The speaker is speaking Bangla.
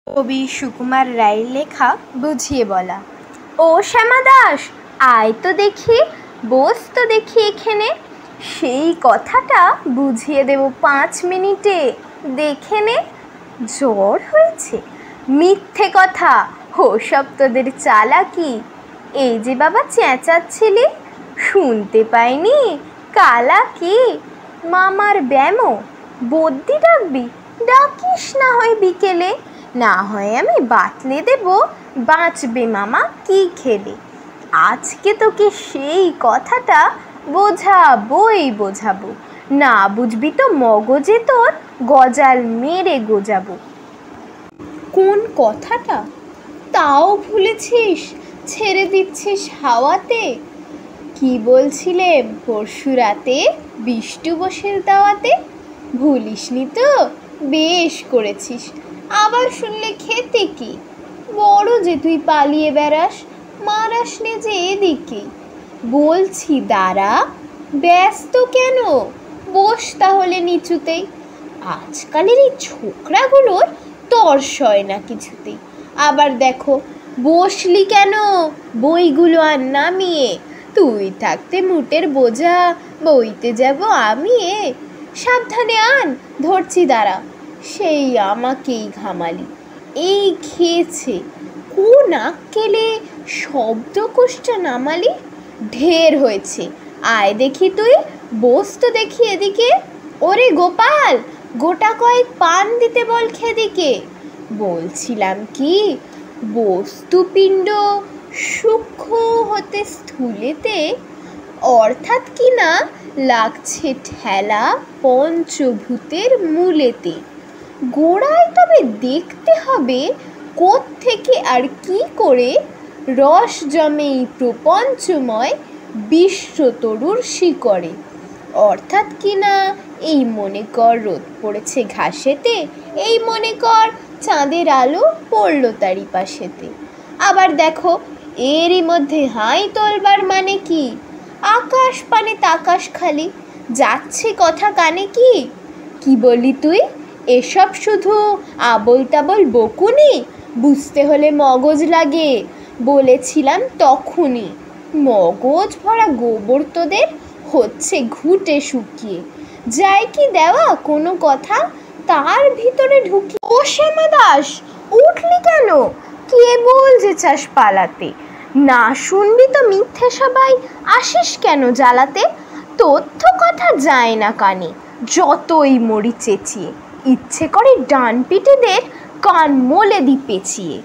কবি সুকুমার রায়ের লেখা বুঝিয়ে বলা। ও শ্যামা দাস, আয় তো দেখি, বস তো দেখি এখানে, সেই কথাটা বুঝিয়ে দেব 5 মিনিটে, দেখে নে। জ্বর হয়েছে? মিথ্যে কথা, ওসব তোদের চালাকি। এই যে বাবা চেঁচাচ্ছিলি, শুনতে পাইনি? কালা কি মামার ব্যামো, বদ্যি ডাকবি? ডাকিস না হয় বিকেলে, না হয় আমি বাতলে দেব, বাঁচবে মামা কি খেলে। আজকে তোকে সেই কথাটা বোঝাবো, না বুঝবি তো মগজে তোর গজাল মেরে গোজাবো। কোন কথাটা তাও ভুলেছিস? ছেড়ে দিচ্ছিস হাওয়াতে। কি বলছিলে পরশু রাতে বিষ্টু বসের দাওয়াতে? ভুলিসনি তো? বেশ করেছিস, আবার শুনলে খেতে কি? বড় যে তুই পালিয়ে বেড়াস, মারাস নে যে এদিকে। বলছি দাঁড়া, ব্যস্ত কেন? বস তাহলে নিচুতেই। আজকালের এই ছোকরাগুলোর তর্স হয় না কিছুতেই। আবার দেখো, বসলি কেন? বইগুলো আর নামিয়ে, তুই থাকতে মুটের বোঝা বইতে যাব আমি। সাবধানে আন, ধরছি দাঁড়া। সেই আমাকেই ঘামালি, এই খেয়েছে, কোন আক্কেলে শব্দকোষটা নামালি? ঢের হয়েছে, আয় দেখি তুই, বস তো দেখি এদিকে। ওরে গোপাল, গোটা কয়েক পান দিতে বল খেদিকে। বলছিলাম কি, বস্তুপিণ্ড সূক্ষ্ম হতে স্থূলেতে, অর্থাৎ কি না লাগছে ঠেলা পঞ্চভূতের মূলেতে। গোড়ায় তবে দেখতে হবে কোত্থেকে আর কি করে রস জমে এই প্রপঞ্চময় বিশ্বতরুর শিকড়ে। অর্থাৎ কি না, এই মনে কর রোদ পড়েছে ঘাসেতে, এই মনে কর চাঁদের আলো পড়ল তারই পাশেতে। আবার দেখো, এরই মধ্যে হাই তোলবার মানে কি? আকাশ পানে তাকাস খালি, যাচ্ছে কথা কানে কি? কি বললি তুই? এসব শুধু আবোল তাবোল বকুনি, বুঝতে হলে মগজ লাগে, বলেছিলাম তখনই। মগজ ভরা গোবর তোদের, হচ্ছে ঘুটে শুকিয়ে যায় কি দেওয়া কোনো কথা তার ভিতরে ঢুকি। ও শ্যামা দাস, উঠলি কেন? কে বল যে চাস পালাতে? না শুনবি তো মিথ্যে সবাই, আসিস কেন জ্বালাতে? তথ্য কথা যায় না কানে, যতই মরি চেঁচিয়ে, ইচ্ছে করে ডান পিটেদের কান মোলে দি পেঁচিয়ে।